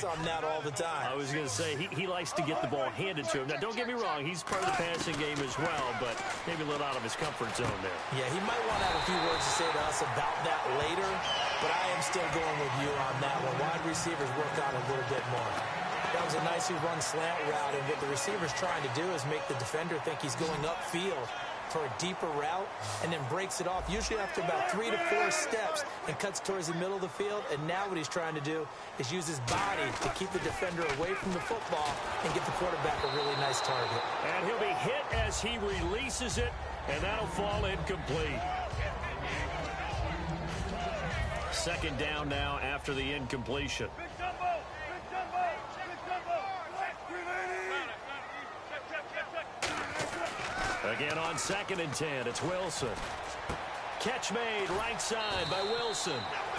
works on that all the time. I was going to say, he likes to get the ball handed to him. Now, don't get me wrong, he's part of the passing game as well, but maybe a little out of his comfort zone there. Yeah, he might want to have a few words to say to us about that later, but I am still going with you on that one. Wide receivers work on a little bit more. That was a nicely run slant route, and what the receiver's trying to do is make the defender think he's going upfield for a deeper route, and then breaks it off, usually after about 3 to 4 steps, and cuts towards the middle of the field. And now what he's trying to do is use his body to keep the defender away from the football and get the quarterback a really nice target. And he'll be hit as he releases it, and that'll fall incomplete. Second down now after the incompletion. Again on 2nd and 10, it's Wilson. Catch made right side by Wilson.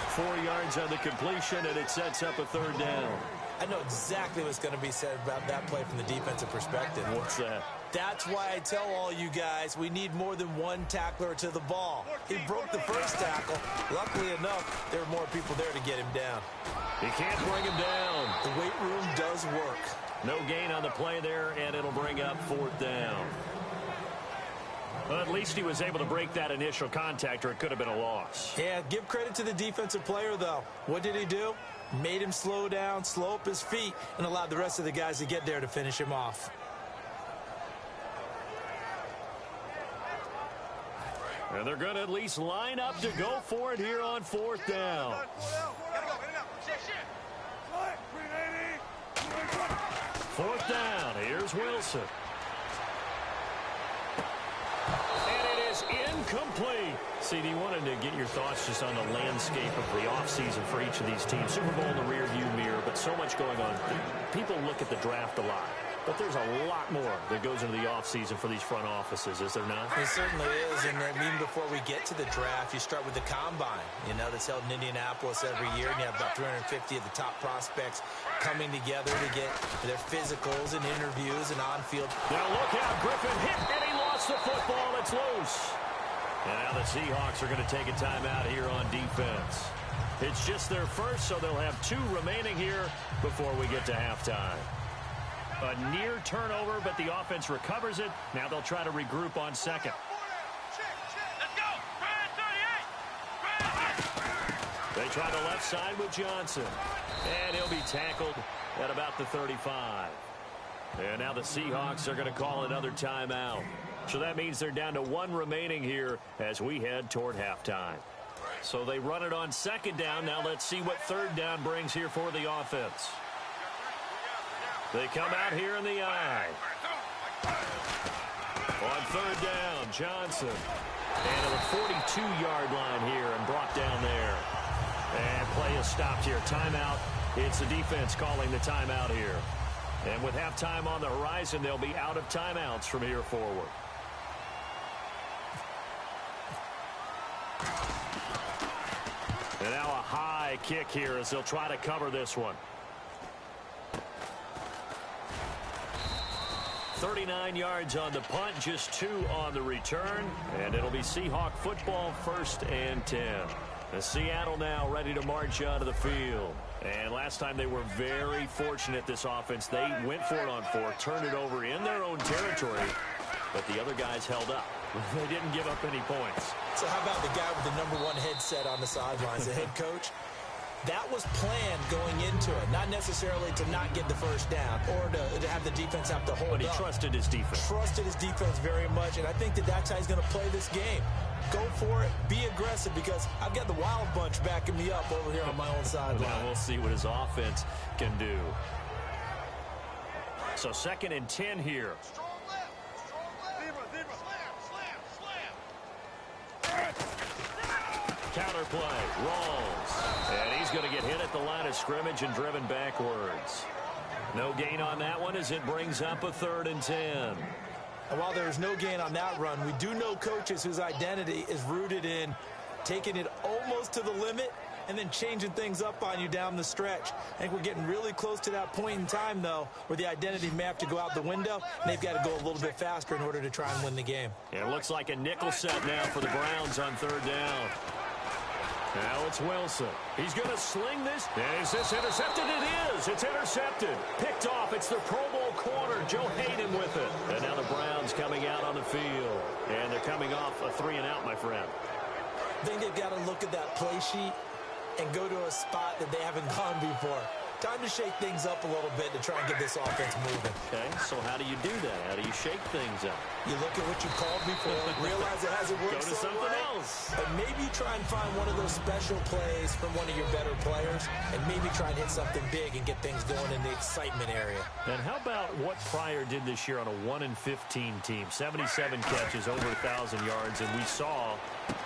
4 yards on the completion, and it sets up a 3rd down. I know exactly what's going to be said about that play from the defensive perspective. What's that? That's why I tell all you guys we need more than one tackler to the ball. He broke the first tackle. Luckily enough, there were more people there to get him down. He can't bring him down. The weight room does work. No gain on the play there, and it'll bring up 4th down. Well, at least he was able to break that initial contact, or it could have been a loss. Yeah, give credit to the defensive player, though. What did he do? Made him slow down, slow up his feet, and allowed the rest of the guys to get there to finish him off. And they're going to at least line up to go for it here on 4th down. 4th down. Here's Wilson. And it is incomplete. CD, wanted to get your thoughts just on the landscape of the offseason for each of these teams. Super Bowl in the rearview mirror, but so much going on. People look at the draft a lot. But there's a lot more that goes into the offseason for these front offices, is there not? It certainly is, and even before we get to the draft, you start with the combine, that's held in Indianapolis every year, and you have about 350 of the top prospects coming together to get their physicals and interviews and on-field. Now look out, Griffin hit, and he lost the football. It's loose. And now the Seahawks are going to take a timeout here on defense. It's just their first, so they'll have 2 remaining here before we get to halftime. A near turnover, but the offense recovers it. Now they'll try to regroup on 2nd. Let's go! They try the left side with Johnson. And he'll be tackled at about the 35. And now the Seahawks are going to call another timeout. So that means they're down to 1 remaining here as we head toward halftime. So they run it on 2nd down. Now let's see what 3rd down brings here for the offense. They come out here in the eye. On 3rd down, Johnson. And at the 42-yard line here and brought down there. And play is stopped here. Timeout. It's the defense calling the timeout here. And with halftime on the horizon, they'll be out of timeouts from here forward. And now a high kick here as they'll try to cover this one. 39 yards on the punt, just 2 on the return. And it'll be Seahawk football, 1st and 10. The Seattle now ready to march onto the field. And last time they were very fortunate, this offense. They went for it on 4, turned it over in their own territory, but the other guys held up. They didn't give up any points. So how about the guy with the #1 headset on the sidelines, the head coach? That was planned going into it, not necessarily to not get the first down or to have the defense have to hold up. But he trusted his defense. Trusted his defense very much, and I think that's how he's going to play this game. Go for it, be aggressive, because I've got the wild bunch backing me up over here on my own sideline. Now we'll see what his offense can do. So 2nd and 10 here. Counter play, Rawls. And he's going to get hit at the line of scrimmage and driven backwards. No gain on that one as it brings up a 3rd and 10. And while there's no gain on that run, we do know coaches whose identity is rooted in taking it almost to the limit and then changing things up on you down the stretch. I think we're getting really close to that point in time, though, where the identity may have to go out the window, and they've got to go a little bit faster in order to try and win the game. Yeah, it looks like a nickel set now for the Browns on 3rd down. Now it's Wilson. He's going to sling this. And is this intercepted? It is. It's intercepted. Picked off. It's the Pro Bowl corner, Joe Hayden, with it. And now the Browns coming out on the field. And they're coming off a 3-and-out, my friend. I think they've got to look at that play sheet and go to a spot that they haven't gone before. Time to shake things up a little bit to try and get this offense moving. Okay, so how do you do that? How do you shake things up? You look at what you called before, realize it hasn't worked Go to something else. and maybe try and find one of those special plays from one of your better players, and maybe try and hit something big and get things going in the excitement area. And how about what Pryor did this year on a 1-15 team? 77 catches, over 1,000 yards, and we saw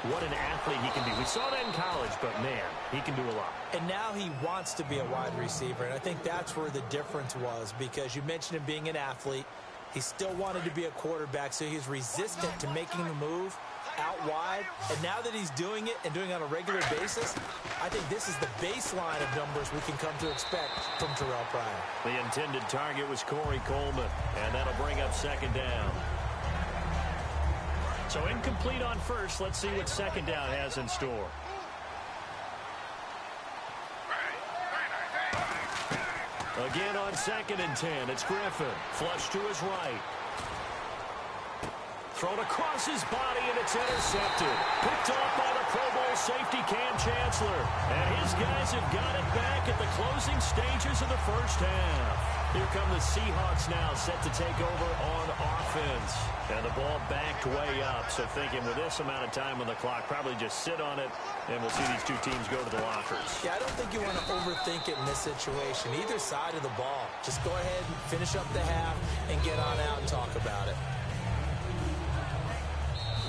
what an athlete he can be. We saw that in college, but, man, he can do a lot. And now he wants to be a wide receiver, and I think that's where the difference was, because you mentioned him being an athlete. He still wanted to be a quarterback, so he's resistant to making the move out wide. And now that he's doing it and doing it on a regular basis, I think this is the baseline of numbers we can come to expect from Terrell Pryor. The intended target was Corey Coleman, and that'll bring up second down. So incomplete on first. Let's see what second down has in store. Again on 2nd and 10, it's Griffin. Flush to his right. Thrown across his body, and it's intercepted. Picked off by the Pro Bowl safety, Cam Chancellor. And his guys have got it back at the closing stages of the first half. Here come the Seahawks now, set to take over on offense. And the ball backed way up, so thinking with this amount of time on the clock, probably just sit on it, and we'll see these two teams go to the lockers. Yeah, I don't think you want to overthink it in this situation, either side of the ball. Just go ahead and finish up the half and get on out and talk about it.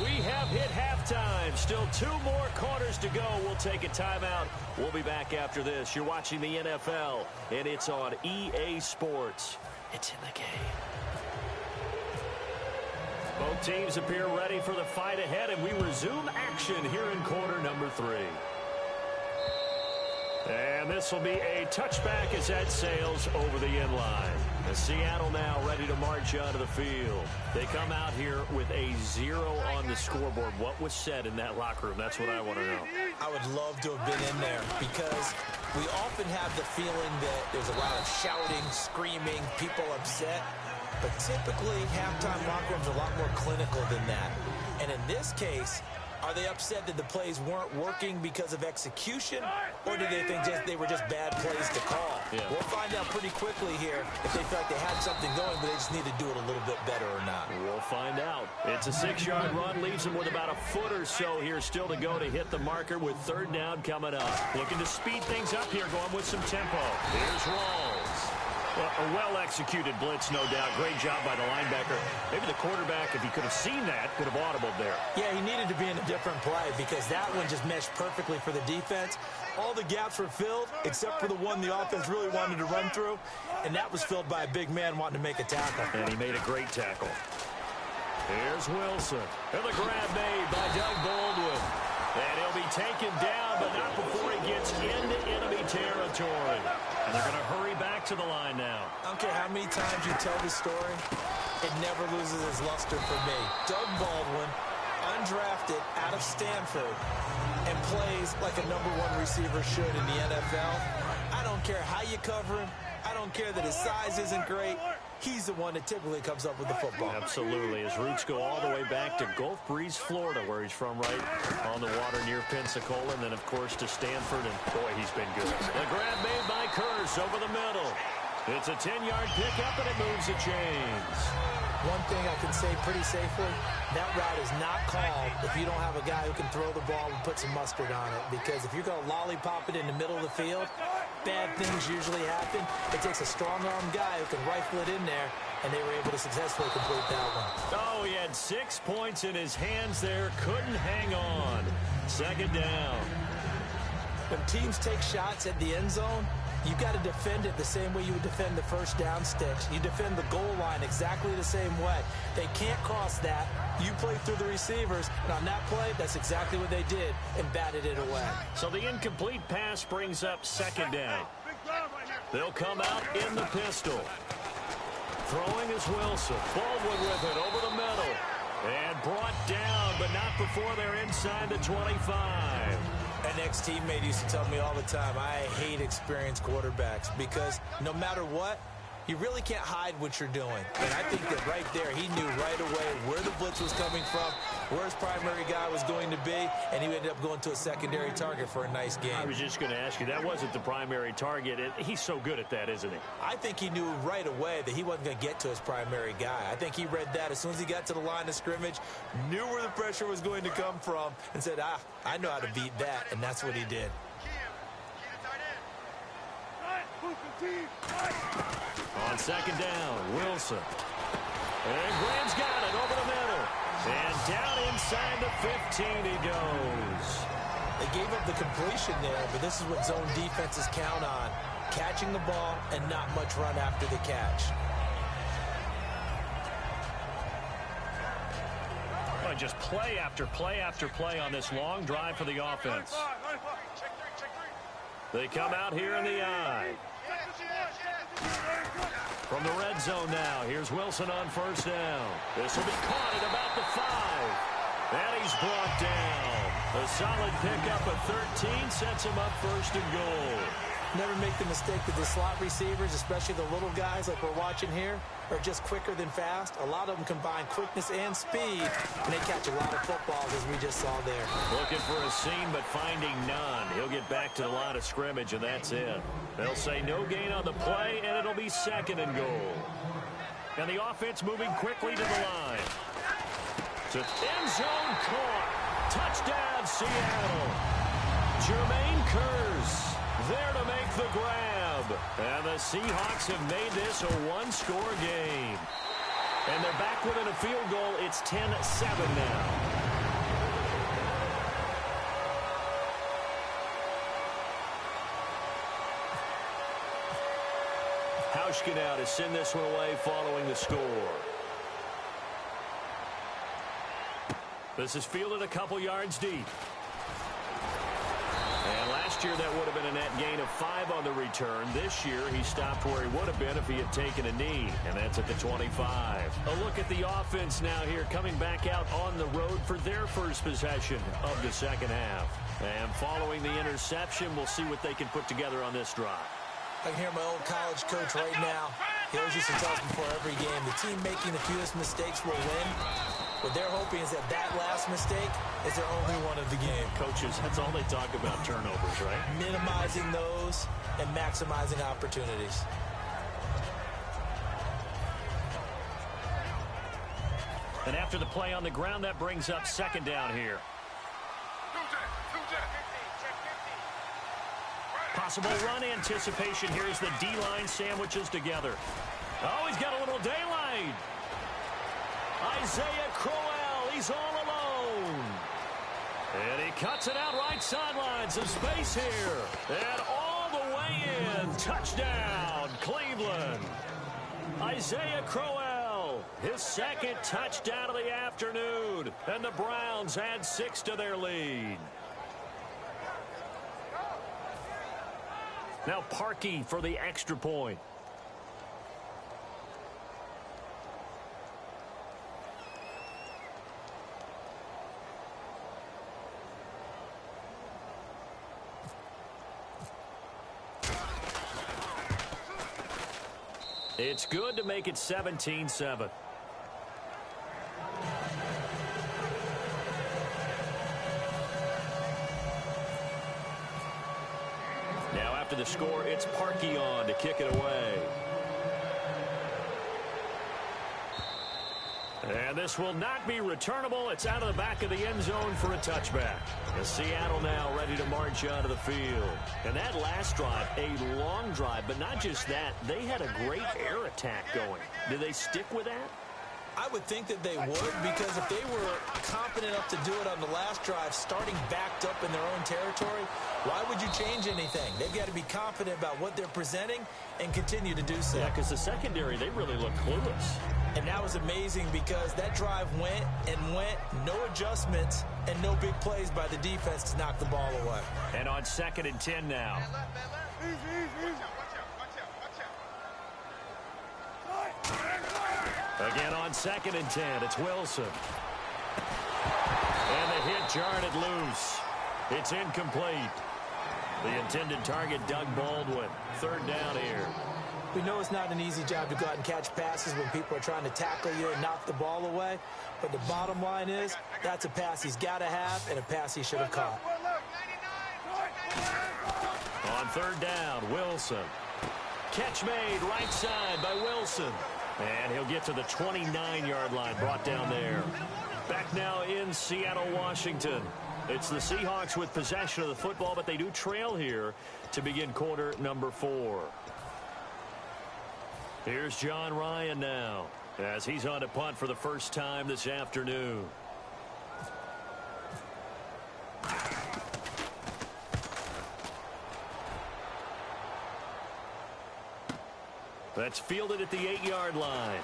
We have hit halftime. Still 2 more quarters to go. We'll take a timeout. We'll be back after this. You're watching the NFL, and it's on EA Sports. It's in the game. Both teams appear ready for the fight ahead, and we resume action here in quarter number 3. And this will be a touchback as that sails over the end line. And Seattle now ready to march onto the field. They come out here with a 0 on the scoreboard. What was said in that locker room? That's what I want to know. I would love to have been in there, because we often have the feeling that there's a lot of shouting, screaming, people upset. But typically, halftime locker rooms are a lot more clinical than that. And in this case, are they upset that the plays weren't working because of execution, or do they think they were just bad plays to call? Yeah. We'll find out pretty quickly here if they feel like they had something going, but they just need to do it a little bit better or not. We'll find out. It's a 6-yard run, leaves them with about a foot or so here still to go to hit the marker with 3rd down coming up. Looking to speed things up here, going with some tempo. Here's Rawls. Well, a well-executed blitz, no doubt. Great job by the linebacker. Maybe the quarterback, if he could have seen that, could have audibled there. Yeah, he needed to be in a different play, because that one just meshed perfectly for the defense. All the gaps were filled, except for the one the offense really wanted to run through, and that was filled by a big man wanting to make a tackle. And he made a great tackle. Here's Wilson. And the grab made by Doug Baldwin. And he'll be taken down, but not before he gets into enemy territory. And they're going to hurry back to the line now. I don't care how many times you tell the story, it never loses its luster for me. Doug Baldwin, undrafted out of Stanford, and plays like a #1 receiver should in the NFL. I don't care how you cover him. I don't care that his size isn't great. He's the one that typically comes up with the football. Absolutely. His roots go all the way back to Gulf Breeze, Florida, where he's from, right on the water near Pensacola, and then, of course, to Stanford, and, boy, he's been good. The grab made by Kearse over the middle. It's a 10-yard pickup, and it moves the chains. One thing I can say pretty safely, that route is not called if you don't have a guy who can throw the ball and put some mustard on it. Because if you're going to lollipop it in the middle of the field, bad things usually happen. It takes a strong-arm guy who can rifle it in there, and they were able to successfully complete that one. Oh, he had 6 points in his hands there. Couldn't hang on. 2nd down. When teams take shots at the end zone, you've got to defend it the same way you would defend the first down sticks. You defend the goal line exactly the same way. They can't cross that. You play through the receivers, and on that play, that's exactly what they did, and batted it away. So the incomplete pass brings up 2nd down. They'll come out in the pistol. Throwing is Wilson. Baldwin with it over the middle. And brought down, but not before they're inside the 25. And next teammate used to tell me all the time, I hate experienced quarterbacks because no matter what, you really can't hide what you're doing. And I think that right there, he knew right away where the blitz was coming from, where his primary guy was going to be, and he ended up going to a secondary target for a nice game. I was just going to ask you, that wasn't the primary target. He's so good at that, isn't he? I think he knew right away that he wasn't going to get to his primary guy. I think he read that as soon as he got to the line of scrimmage, knew where the pressure was going to come from, and said, I know how to beat that, and that's what he did. On second down, Wilson. And Graham's got it over the middle. And down inside the 15 he goes. They gave up the completion there, but this is what zone defenses count on. Catching the ball and not much run after the catch. Well, just play after play after play on this long drive for the offense. They come out here in the eye. From the red zone now, here's Wilson on first down. This will be caught at about the 5. And he's brought down. A solid pickup of 13 sets him up first and goal. Never make the mistake that the slot receivers, especially the little guys like we're watching here, are just quicker than fast. A lot of them combine quickness and speed, and they catch a lot of footballs, as we just saw there. Looking for a seam, but finding none. He'll get back to the line of scrimmage, and that's it. They'll say no gain on the play, and it'll be second and goal. And the offense moving quickly to the line. To end zone caught. Touchdown, Seattle. Jermaine Kearse there to make the grab. And the Seahawks have made this a one-score game. And they're back within a field goal. It's 10-7 now. Hauschka now to send this one away following the score. This is fielded a couple yards deep. And last year that would have been a net gain of 5 on the return. This year he stopped where he would have been if he had taken a knee, and that's at the 25. A look at the offense now here, coming back out on the road for their first possession of the second half. And following the interception, we'll see what they can put together on this drive. I can hear my old college coach right now. He always used to tell us before every game, the team making the fewest mistakes will win. What they're hoping is that that last mistake is their only one of the game. Coaches, that's all they talk about, turnovers, right? Minimizing those and maximizing opportunities. And after the play on the ground, that brings up second down here. Possible run anticipation. Here's the D-line sandwiches together. Oh, he's got a little daylight. Isaiah Crowell, he's all alone. And he cuts it out right sideline. Some space here. And all the way in. Touchdown, Cleveland. Isaiah Crowell, his second touchdown of the afternoon. And the Browns add 6 to their lead. Now Parkey for the extra point. It's good to make it 17-7. Now after the score, it's Parkey on to kick it away. And this will not be returnable. It's out of the back of the end zone for a touchback. And Seattle now ready to march onto the field. And that last drive, a long drive, but not just that. They had a great air attack going. Did they stick with that? I would think that they would, because if they were confident enough to do it on the last drive, starting backed up in their own territory, why would you change anything? They've got to be confident about what they're presenting and continue to do so. Yeah, because the secondary, they really look clueless. And that was amazing because that drive went and went, no adjustments, and no big plays by the defense to knock the ball away. And on 2nd and 10 now. Again on 2nd and 10, it's Wilson. And the hit jarred it loose. It's incomplete. The intended target, Doug Baldwin. 3rd down here. We know it's not an easy job to go out and catch passes when people are trying to tackle you and knock the ball away. But the bottom line is, that's a pass he's got to have and a pass he should have caught. On 3rd down, Wilson. Catch made right side by Wilson. And he'll get to the 29-yard line, brought down there. Back now in Seattle, Washington. It's the Seahawks with possession of the football, but they do trail here to begin quarter number 4. Here's John Ryan now, as he's on to punt for the first time this afternoon. That's fielded at the 8-yard line.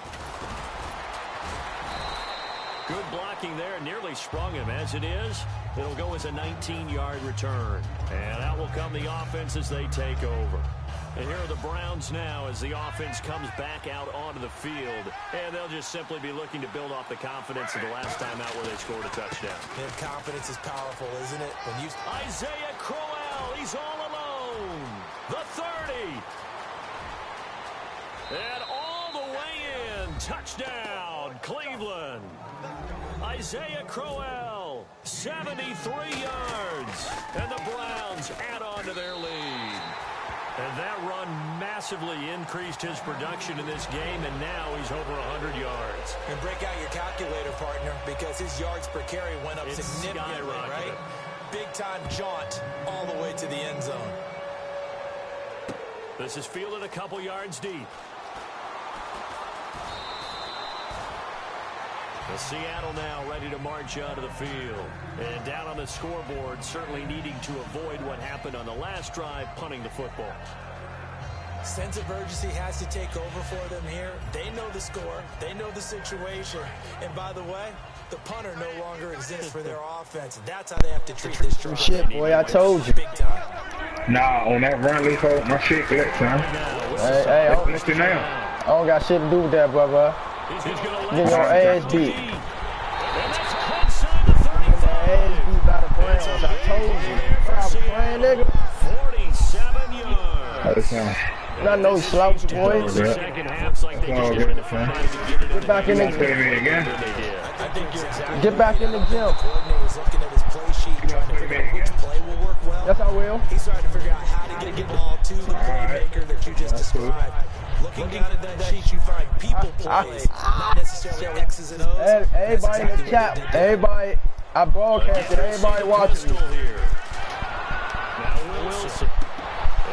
Good blocking there, nearly sprung him. As it is, it'll go as a 19-yard return. And out will come the offense as they take over. And here are the Browns now as the offense comes back out onto the field. And they'll just simply be looking to build off the confidence of the last time out where they scored a touchdown. And confidence is powerful, isn't it? When you Isaiah Crowell, he's all alone. The 30. And all the way in. Touchdown, Cleveland. Isaiah Crowell, 73 yards. And the Browns add on to their lead. And that run massively increased his production in this game, and now he's over 100 yards. And break out your calculator, partner, because his yards per carry went up significantly, right? Big-time jaunt all the way to the end zone. This is fielded a couple yards deep. The Seattle now ready to march onto the field. And down on the scoreboard, certainly needing to avoid what happened on the last drive, punting the football. Sense of urgency has to take over for them here. They know the score. They know the situation. And by the way, the punter no longer exists for their offense. That's how they have to treat this drive. Shit, boy, I told you. Big time. Nah, on that run, Leefo, my shit glitch, son. Hey, Listen now. I don't got shit to do with that, brother. Get your ass beat. Ass beat by the Browns. I told you. I was playing, nigga. 47 yards. I know you slouch, boy. Second half's like they just wanted to find out if you get it. Get back in the again. I think you're exactly Get back in the gym. coordinator's looking at his play sheet, trying to figure out which play will work well. Yes, I will. He's trying to figure out how to get the ball to the playmaker that you just described. Looking down at that sheet, you find people plays, not necessarily X's and O's. Everybody in the chat, everybody, I broadcasted, everybody watching. Now Wilson.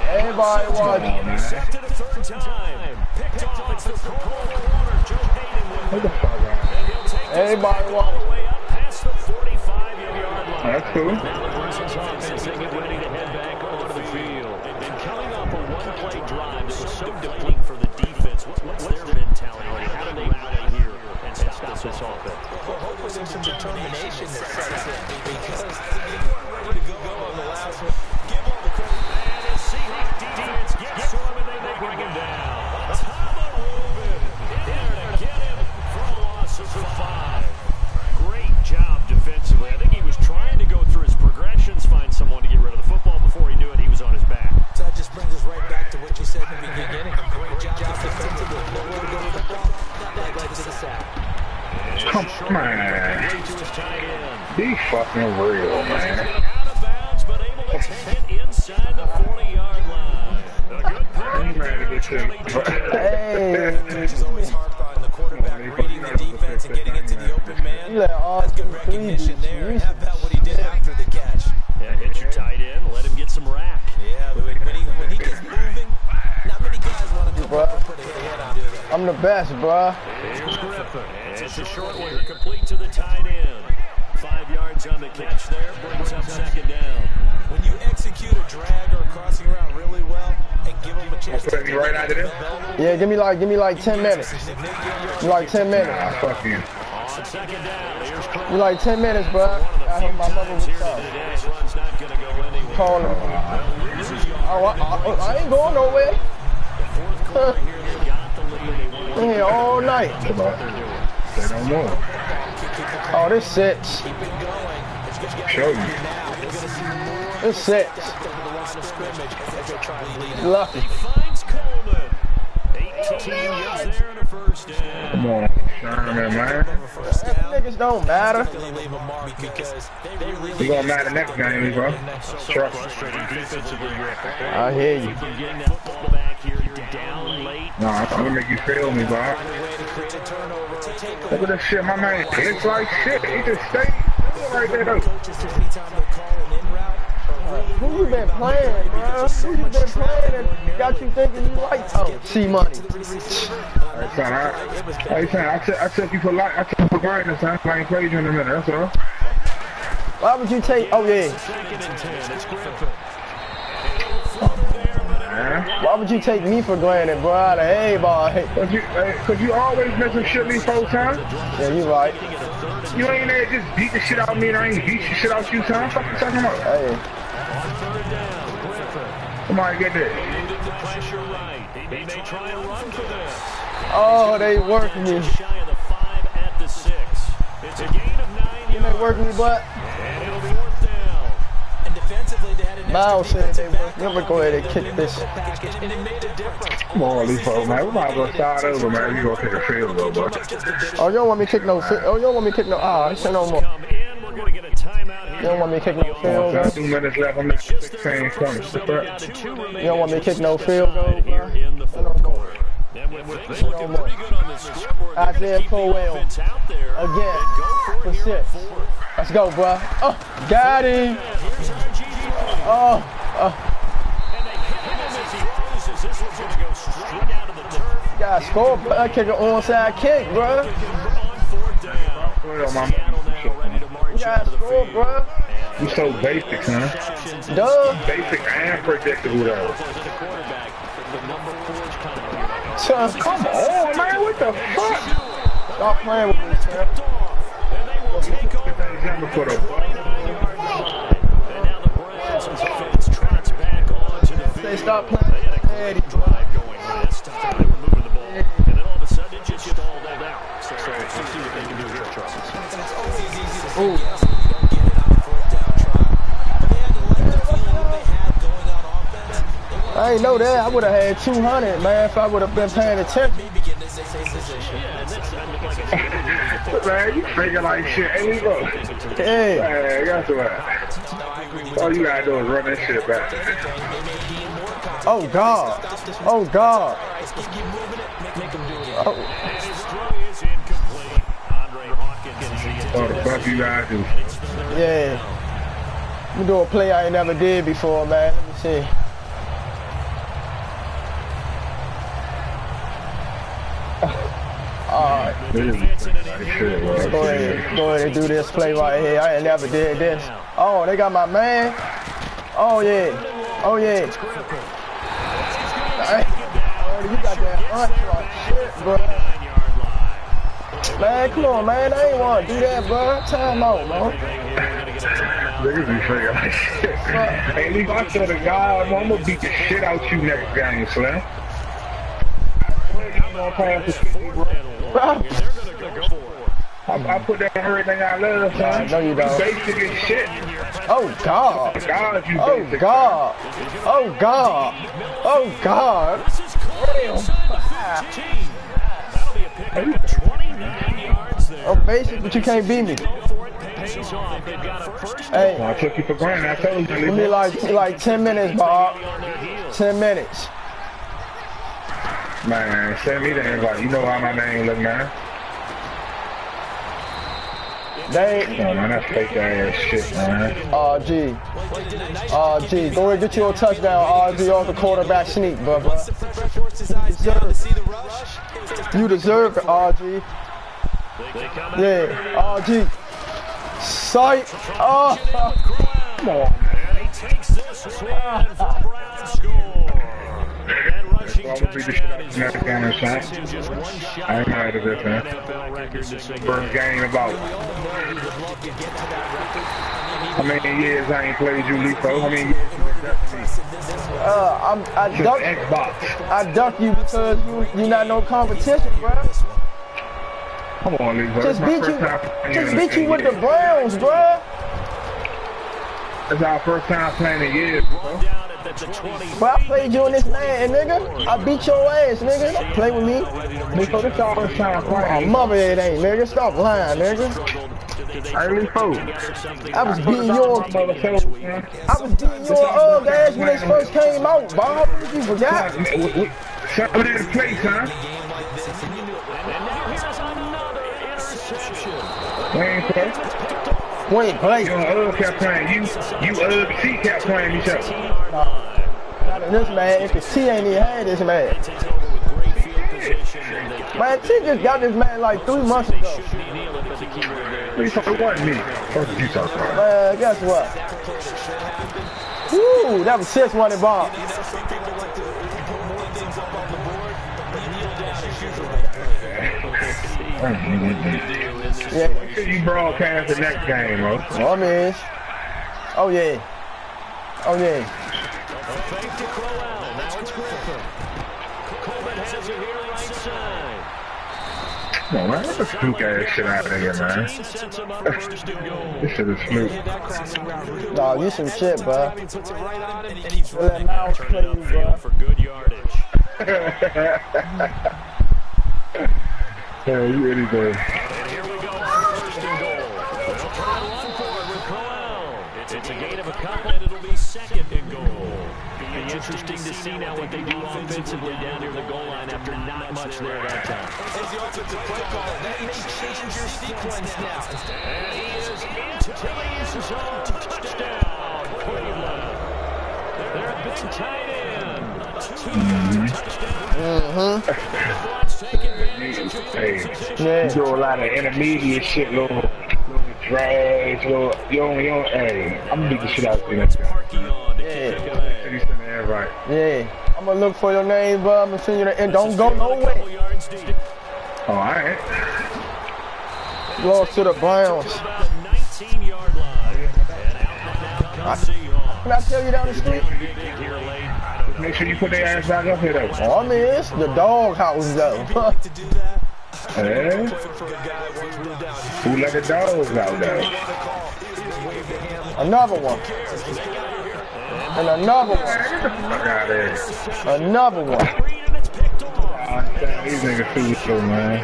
Everybody watching. Intercepted a third time. Picked off. It's the cold water. Joe Hayden with it. Everybody all the watching. way up past the 45-yard line. That's cool. Now the Browns offense, they get ready to head back onto the field. And coming off a one-play drive that was so depleting for the defense, what's their mentality? How do they rally here and stop this offense? Well, hopefully there's some determination that sets in, because they weren't ready to go on the last one. Give all the credit. And the Seahawks defense gets to him, and they bring him down. Thomas Rubin in there to get him for a loss of 5. Great job defensively. I think he was trying to go through his progressions, find someone to get rid of the football. Before he knew it, he was on his back. So that just brings us right back to what you said in the beginning. A great job defensively. Nowhere to go with the ball. That led to the sack. Come on. Be fucking real, man. Out of bounds, but able to take it inside the 40-yard line. A good play. Hey. Coaches always harp on the quarterback reading the defense and getting into the open man. You let all That's good 3 recognition beats. there. And how about what he did after the catch? Yeah, hit your tight end. Let him get some rack. Yeah, when he gets moving, not many guys want to come up and put a head on it. I'm the best, bruh. Here's Griffin. It's a short one, complete to the tight end. 5 yards on the catch there, brings up second down. When you execute a drag or a crossing route really well and give them a chance to Put me right out of this. Yeah, give me like 10 minutes. Give me like 10 minutes. Ah, fuck you. On second down, here's Give me like 10 minutes, bruh. I hope my mother was here up. today. This run's not going to go anywhere. Calling me. Oh, I ain't going nowhere. Fourth quarter here, they got the lead. I'm here all night. They don't know. Oh, this sits. Show you. It's 6. Lucky. Finds Coleman. 18 yards there in the first down. Come on, Sherman, man. Niggas don't matter. It's gonna matter next game, bro. Trust. I hear you. Nah, I'm gonna make you feel me, bro. Look at this shit, my man. It's like shit. He just stayed right there, though. Who you been playing, bro? Who you been playing and got you thinking you like C-Money? Hey, son, I took you for life. I took you for greatness, son. I ain't played you in a minute, that's all. Why would you take, oh yeah. Why would you take me for granted, bro? Out of everybody. Cause you always messing shit me 4 times. Yeah, you right. You ain't there just beat the shit out of me and I ain't beat the shit out you, son. Fuck you talking about? Hey. Come on, get this. Oh, they working me. You may work me, but Miles said they work. Never go ahead and kick this. Come on, Leefo, man. We might as well start over, man. You gonna take a field goal, bro. Oh, you don't want me to kick no field. Oh, you don't want me to kick no. Ah, I said no more. You don't want me to kick no field goal. 2 minutes left. I'm making 16 points. You don't want me to kick no field goal, bro. Isaiah Powell again for 6. Let's go, bro. Oh, got him. Oh. You gotta score, bro. I kick an onside kick, bro. You gotta score, bro. You so basic, huh? Duh. Basic and predictable, though. Come on, man. What the fuck? Stop playing with me, man. Say stop playing. I ain't know that. I would have had 200, man, if I would have been paying attention. Man, you thinking like shit. Hey, Levo. Hey. Man, guess what? All you gotta do is run that shit back. Oh, God. Oh, God. Oh. Oh, the fuck you guys do? Yeah. I'm gonna do a play I ain't never did before, man. Let me see. Alright. Go ahead and do this play right here. I ain't never did this. Oh, they got my man. Oh, yeah. Oh, yeah. Oh, you got that unstruck shit, bro. Man, come on, man. I ain't want to do that, bro. Time out, man. Niggas be figuring like shit. Hey, Leaf, I swear to God, I'm gonna beat the shit out you next game, Slim. I'm gonna pass the 50, bro. I put that on everything I love, son. No, you don't. Basic as shit. Oh, God. God, you oh, basic. God. Oh, God. Oh, God. Oh, basic, but you can't beat me. Hey. I took you for granted. I told you. Give me like 10 minutes, Bob. 10 minutes. Man, send me the invite. You know how my name look, man. They oh, man, that's fake ass shit, man. RG. RG. Go ahead and get you a touchdown, RG, off the quarterback sneak, brother. You deserve it, RG. Yeah, RG. Sight. Oh. Come on. I'm gonna beat the shit out of you next game, son. I ain't mad at this, man. First game about how many years I ain't played you, Leefo? How many years you been ducking me? I duck you because you not no competition, bro. Come on, Leefo. Just beat you with the Browns, bro. It's our first time playing in years, bro. But I played you in this man, nigga. I beat your ass, nigga. Don't play with me. Leefo, this our first time Oh, playing. mother, it ain't, nigga. Stop lying, nigga. Hey, Leefo. I was beating your ass when this first came out, Bob. You forgot? Something in the place, huh? We ain't play. We ain't play. You and kept playing. You C kept playing each other. Not in this man. If the T ain't even had this man. Man, T just got this man like 3 months ago. It wasn't me. What did you talk about? Man, guess what? Woo, that was 6-1 Bob. Yeah. Make sure you broadcast the next game, bro. Oh, man. Oh, yeah. Oh, yeah. Come on, man. Get the fluke ass shit out of here, man. This shit is fluke. Nah, you some shit, bro. Let Miles play you, bro. For good yardage. Yeah, you anything. And here we go, first and goal. They'll try to run forward with Crowell. It's a gain of a couple, and it'll be second and goal. Be interesting to see now what they do offensively down near the goal line after not much there that time. As the offensive play caller, that may change your sequence now. And he is into Tilly's zone touchdown, Cleveland. They're a big tight end. Hey, you do a lot of intermediate shit, little drags, little, you don't, hey, I'm gonna beat the shit out of you next time. Yeah, I'm gonna look for your name, bro. I'm gonna send you the and don't go nowhere. Oh, alright. Lost to the Browns. 19-yard line. Can I tell you down the street? Make sure you put their ass back up here, though. Oh, I mean, it's the dog house, though. Hey? Who let the dogs out, though? Another one. And another one. Get the fuck out of here. Another one. These niggas fool, man.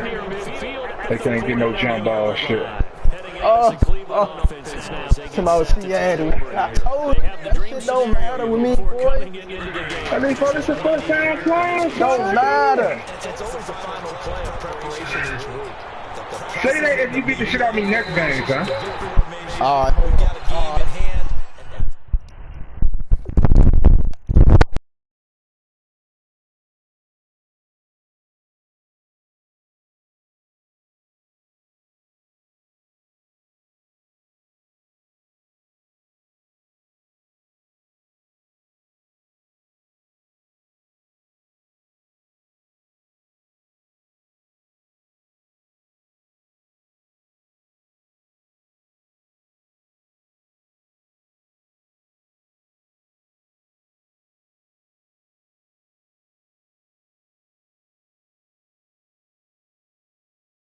They can't get no jump ball shit. Somebody Seattle. I told you, that shit don't matter with me, boy. I mean, for this is the first time playing. Don't matter. It's always the final play of preparation each week. Say that if you beat the shit out of me next game, son. All right.